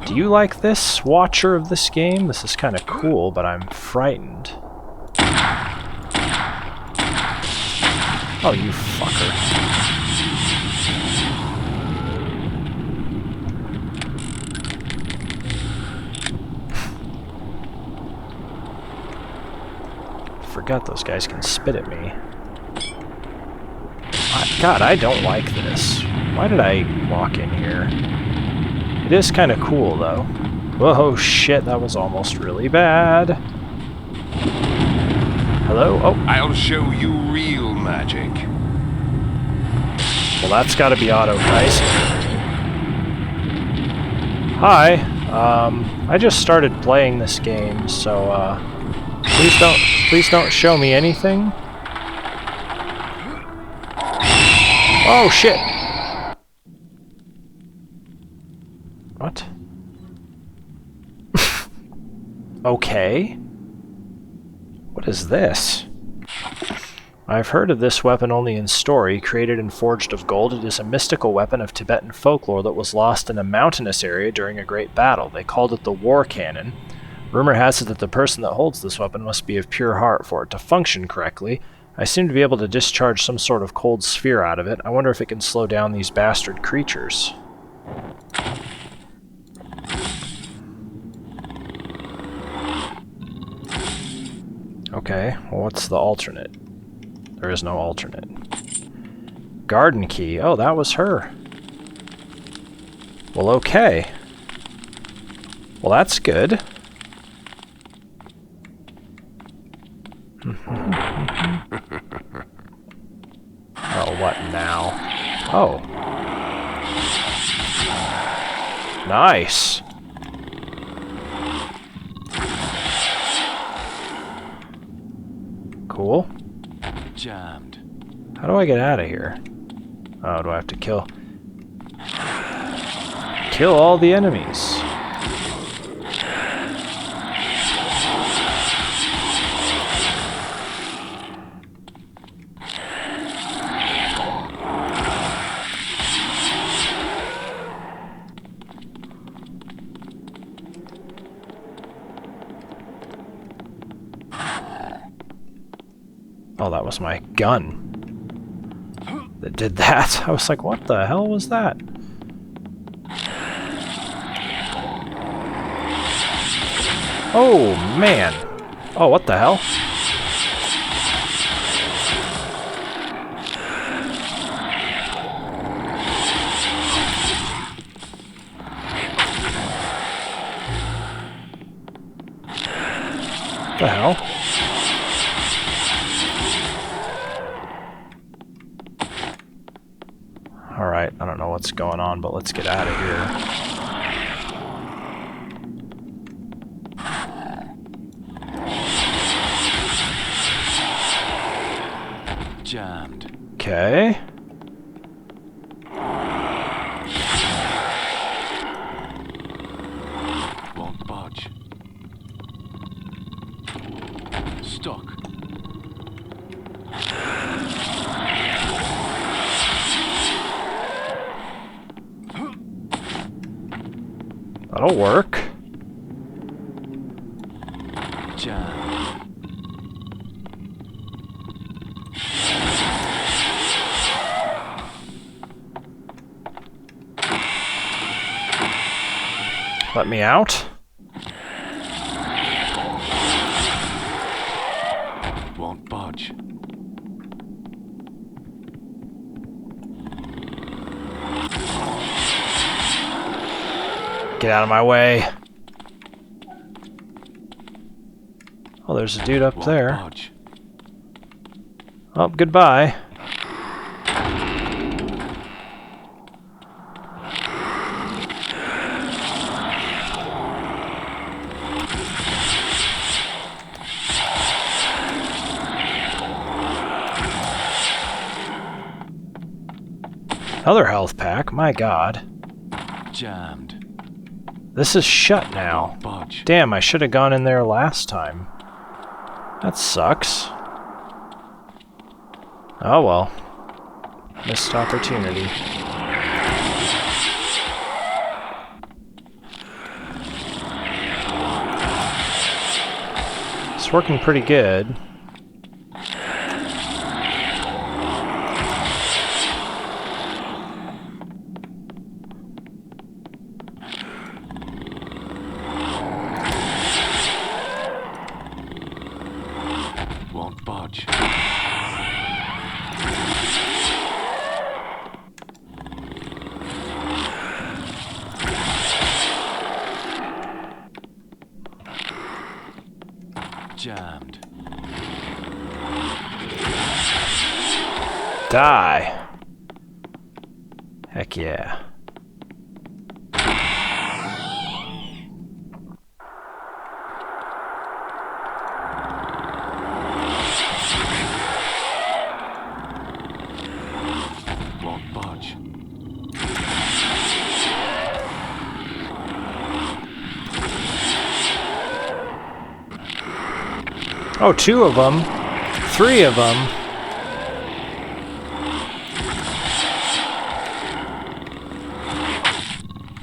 Speaker 1: Do you like this, watcher of this game? This is kind of cool, but I'm frightened. Oh, you fucker. Forgot those guys can spit at me. God, I don't like this. Why did I walk in here? It is kind of cool, though. Whoa, shit, that was almost really bad. Hello? Oh.
Speaker 8: I'll show you real magic.
Speaker 1: Well, that's gotta be Otto Kaisinger. Hi. I just started playing this game, so, please don't show me anything. Oh, shit! What? Okay. What is this? I've heard of this weapon only in story. Created and forged of gold, it is a mystical weapon of Tibetan folklore that was lost in a mountainous area during a great battle. They called it the war cannon. Rumor has it that the person that holds this weapon must be of pure heart for it to function correctly. I seem to be able to discharge some sort of cold sphere out of it. I wonder if it can slow down these bastard creatures. Okay, well, what's the alternate? There is no alternate. Garden key. Oh, that was her. Well, okay. Well, that's good. Oh, what now? Oh. Nice. Cool.
Speaker 2: Jammed.
Speaker 1: How do I get out of here? Oh, do I have to kill all the enemies? Oh, that was my gun that did that. I was like, what the hell was that? Oh, man. Oh, what the hell? What the hell? Alright, I don't know what's going on, but let's get out of here.
Speaker 2: Jammed.
Speaker 1: Okay.
Speaker 2: Won't budge. Stuck.
Speaker 1: That'll work.
Speaker 2: Jammed.
Speaker 1: Let me out.
Speaker 2: Won't budge.
Speaker 1: Get out of my way. Oh, there's a dude up
Speaker 2: Won't
Speaker 1: there.
Speaker 2: budge.
Speaker 1: Oh, goodbye. Another health pack, my god.
Speaker 2: Jammed.
Speaker 1: This is shut now.
Speaker 2: Won't budge.
Speaker 1: Damn, I should have gone in there last time. That sucks. Oh well. Missed opportunity. It's working pretty good.
Speaker 2: Won't budge. Jammed.
Speaker 1: Die. Heck yeah.
Speaker 2: Won't budge.
Speaker 1: Oh, 2 of them. 3 of them.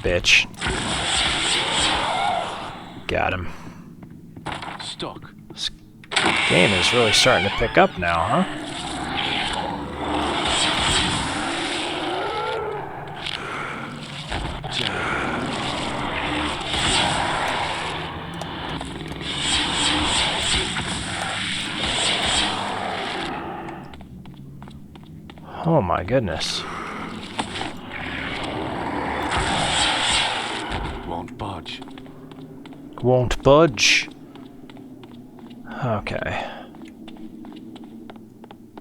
Speaker 1: bitch. Got him.
Speaker 2: Stuck.
Speaker 1: This game is really starting to pick up now, huh? Oh my goodness.
Speaker 2: Won't budge.
Speaker 1: Won't budge. Okay.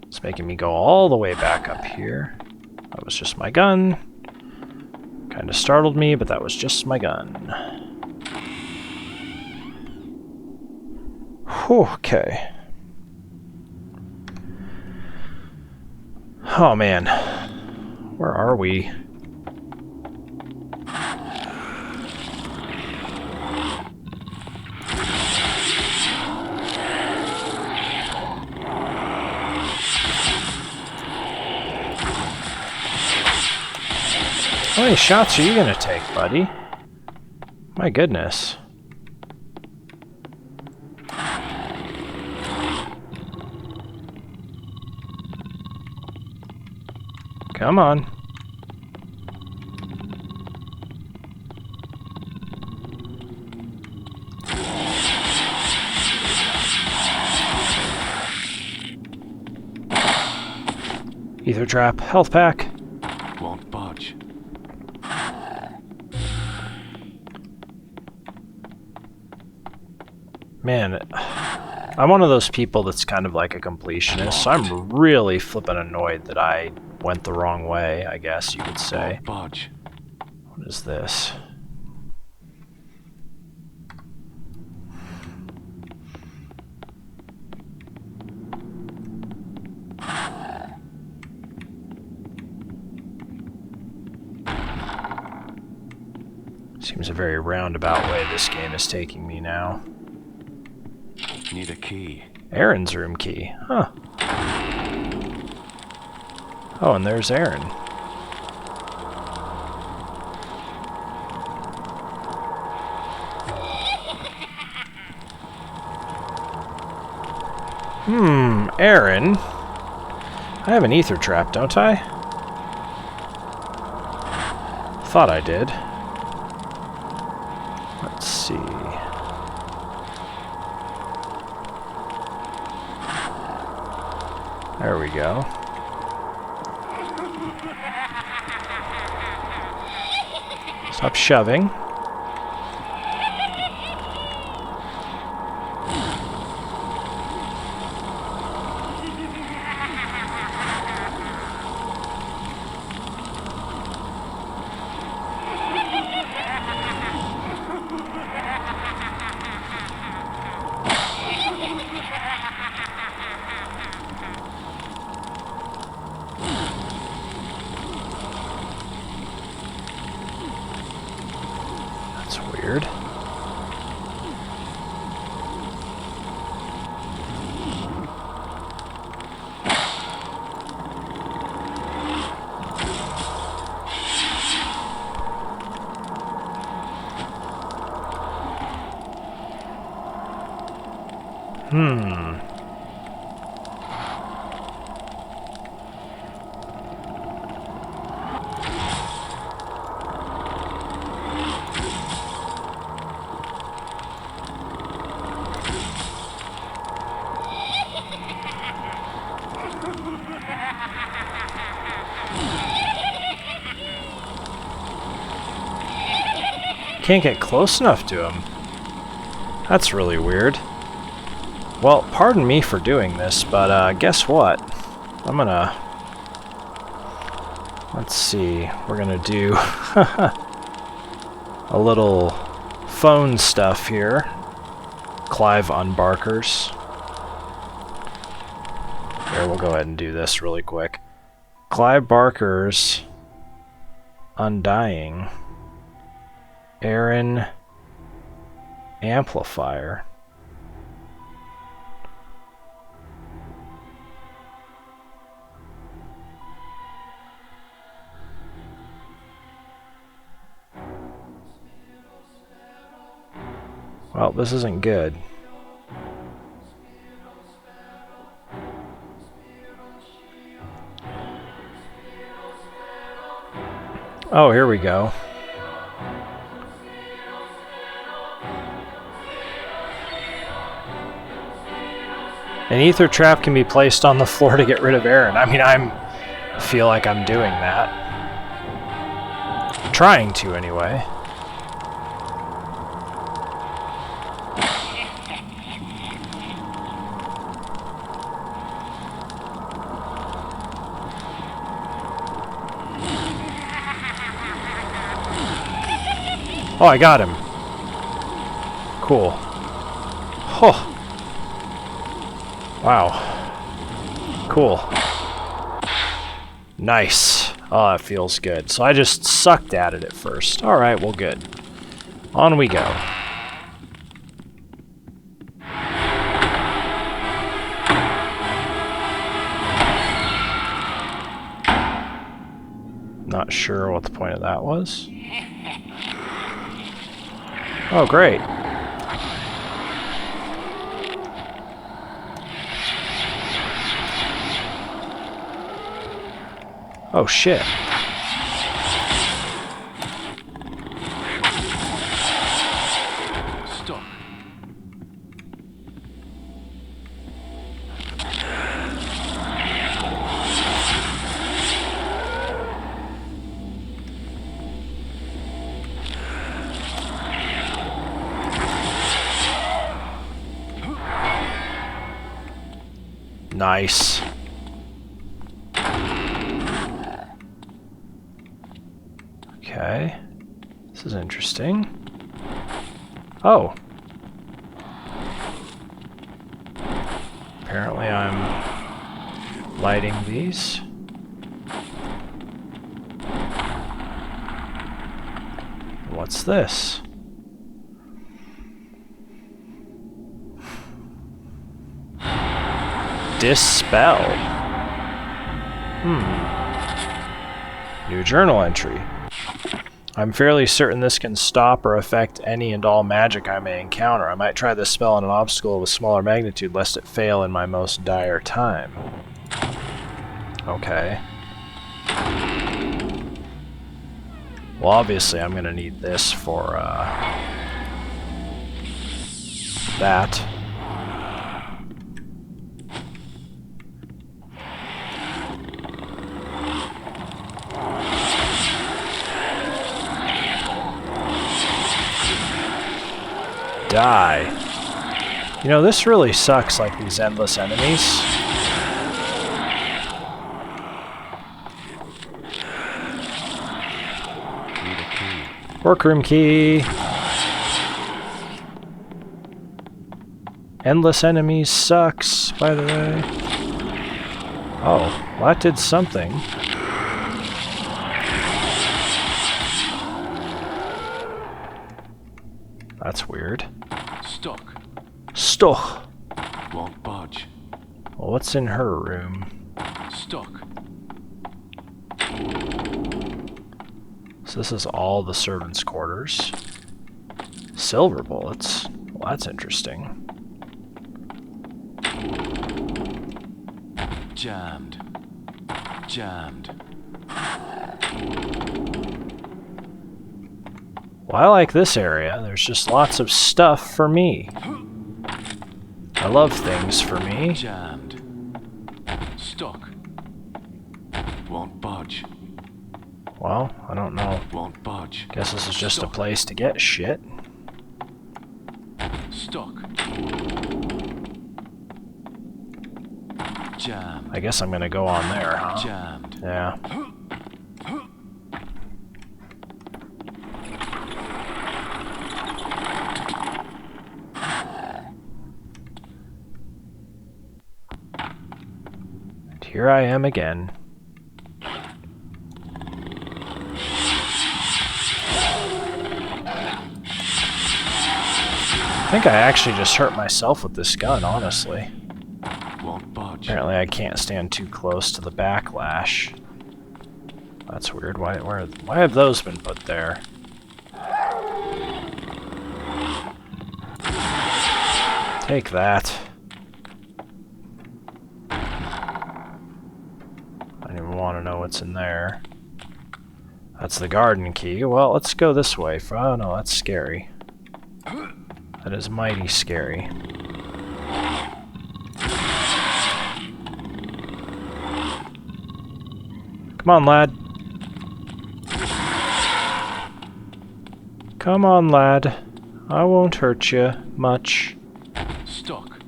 Speaker 1: It's making me go all the way back up here. That was just my gun. Kind of startled me, but that was just my gun. Whew, okay. Oh man. Where are we? How many shots are you gonna take, buddy? My goodness. Come on. Ether trap, health pack.
Speaker 2: Won't budge.
Speaker 1: Man, I'm one of those people that's kind of like a completionist, so I'm really flippin' annoyed that I went the wrong way, I guess you could say.
Speaker 2: Won't budge.
Speaker 1: What is this? Seems a very roundabout way this game is taking me now.
Speaker 2: Need a key.
Speaker 1: Aaron's room key. Huh. Oh, and there's Aaron. Aaron. I have an ether trap, don't I? Thought I did. Let's see. There we go. Stop shoving. That's weird. Can't get close enough to him. That's really weird. Well, pardon me for doing this, but guess what? I'm gonna... Let's see. We're gonna do a little phone stuff here. Clive Unbarkers. Here, we'll go ahead and do this really quick. Clive Barker's Undying. Aaron Amplifier. Well, this isn't good. Oh, here we go. An ether trap can be placed on the floor to get rid of Aaron. I mean, I feel like I'm doing that. Trying to, anyway. Oh, I got him. Cool. Oh. Wow. Cool. Nice. Oh, that feels good. So I just sucked at it at first. Alright, well, good. On we go. Not sure what the point of that was. Oh, great. Oh, shit.
Speaker 2: Stop.
Speaker 1: Nice. Okay. This is interesting. Oh. Apparently I'm lighting these. What's this? Dispel. New journal entry. I'm fairly certain this can stop or affect any and all magic I may encounter. I might try this spell on an obstacle with smaller magnitude, lest it fail in my most dire time. Okay. Well, obviously I'm gonna need this for, that. Die. You know, this really sucks, like these endless enemies. Workroom key. Endless enemies sucks, by the way. Oh, well, that did something. That's weird.
Speaker 2: Stuck.
Speaker 1: Stuck.
Speaker 2: Won't budge.
Speaker 1: Well, what's in her room?
Speaker 2: Stuck.
Speaker 1: So this is all the servants' quarters. Silver bullets. Well, that's interesting.
Speaker 2: Jammed. Jammed.
Speaker 1: Well, I like this area. There's just lots of stuff for me. I love things for me.
Speaker 2: Jammed. Stuck. Won't budge.
Speaker 1: Well, I don't know.
Speaker 2: Won't budge.
Speaker 1: Guess this is just a place to get shit.
Speaker 2: Stuck. Jammed.
Speaker 1: I guess I'm gonna go on there, huh?
Speaker 2: Jammed.
Speaker 1: Yeah. And here I am again. I think I actually just hurt myself with this gun, honestly.
Speaker 2: Won't budge.
Speaker 1: Apparently I can't stand too close to the backlash. That's weird. Why have those been put there? Take that. I don't even want to know what's in there. That's the garden key. Well, let's go this way. Oh no, that's scary. That is mighty scary. Come on, lad. Come on, lad. I won't hurt you much.
Speaker 2: Stuck.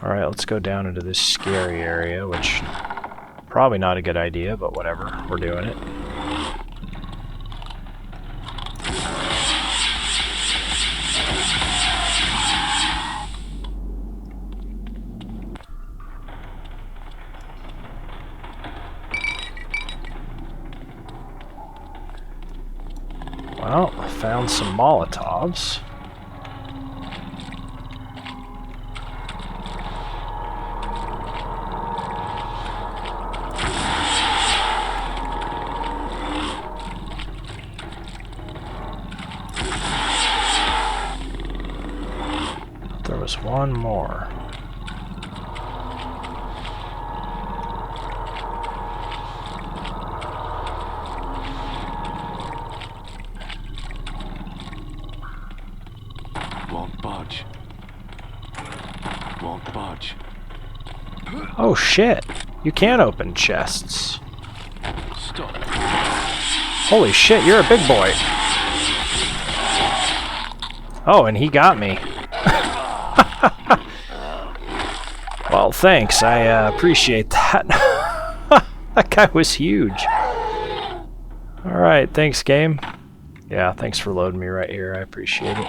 Speaker 1: Alright, let's go down into this scary area, which probably not a good idea, but whatever. We're doing it. Well, I found some Molotovs. There was one more.
Speaker 2: Won't budge. Won't budge.
Speaker 1: Oh shit! You can open chests.
Speaker 2: Stuck.
Speaker 1: Holy shit, you're a big boy. Oh, and he got me. Well, thanks. I appreciate that. That guy was huge. Alright, thanks, game. Yeah, thanks for loading me right here. I appreciate it.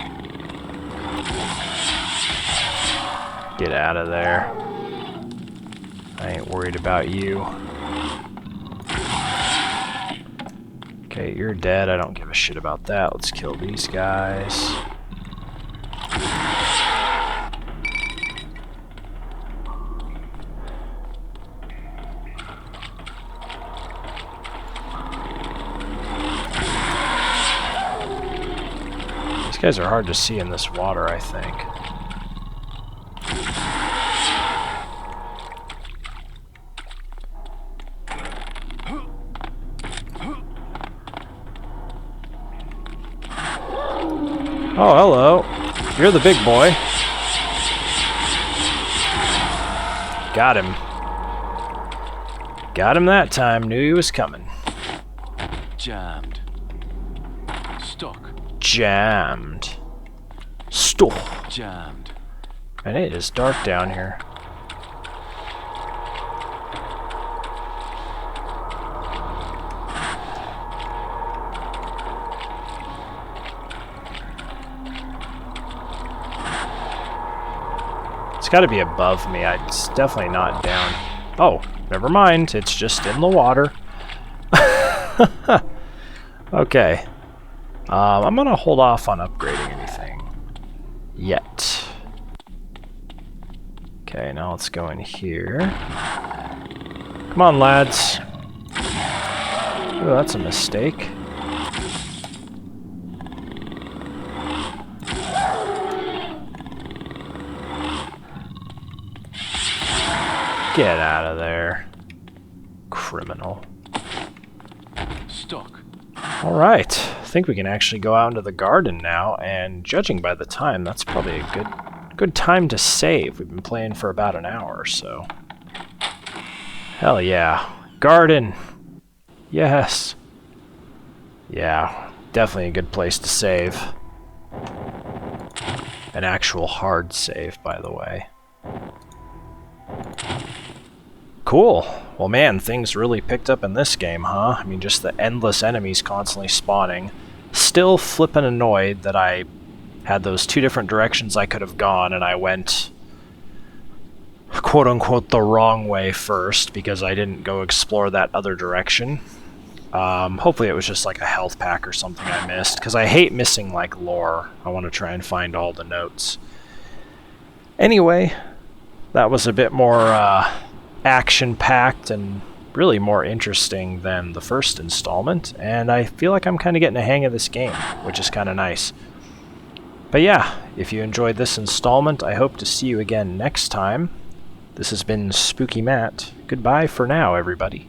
Speaker 1: Get out of there. I ain't worried about you. Okay, you're dead. I don't give a shit about that. Let's kill these guys. These guys are hard to see in this water, I think. Oh, hello. You're the big boy. Got him. Got him that time. Knew he was coming.
Speaker 2: Jammed. Stuck.
Speaker 1: Jammed. Stuck.
Speaker 2: Jammed.
Speaker 1: And it is dark down here. It's got to be above me. It's definitely not down. Oh, never mind. It's just in the water. Okay. I'm going to hold off on upgrading anything. Yet. Okay, now let's go in here. Come on, lads. Ooh, that's a mistake. Get out of there, criminal.
Speaker 2: Stuck.
Speaker 1: Alright, I think we can actually go out into the garden now, and judging by the time, that's probably a good time to save. We've been playing for about an hour or so. Hell yeah. Garden! Yes! Yeah, definitely a good place to save. An actual hard save, by the way. Cool. Well, man, things really picked up in this game, huh? I mean, just the endless enemies constantly spawning. Still flippin' annoyed that I had those two different directions I could have gone, and I went, quote-unquote, the wrong way first, because I didn't go explore that other direction. Hopefully it was just like a health pack or something I missed, because I hate missing, like, lore. I want to try and find all the notes. Anyway, that was a bit more, action-packed and really more interesting than the first installment, and I feel like I'm kind of getting a hang of this game, which is kind of nice. But yeah, if you enjoyed this installment, I hope to see you again next time. This has been Spooky Matt. Goodbye for now, everybody.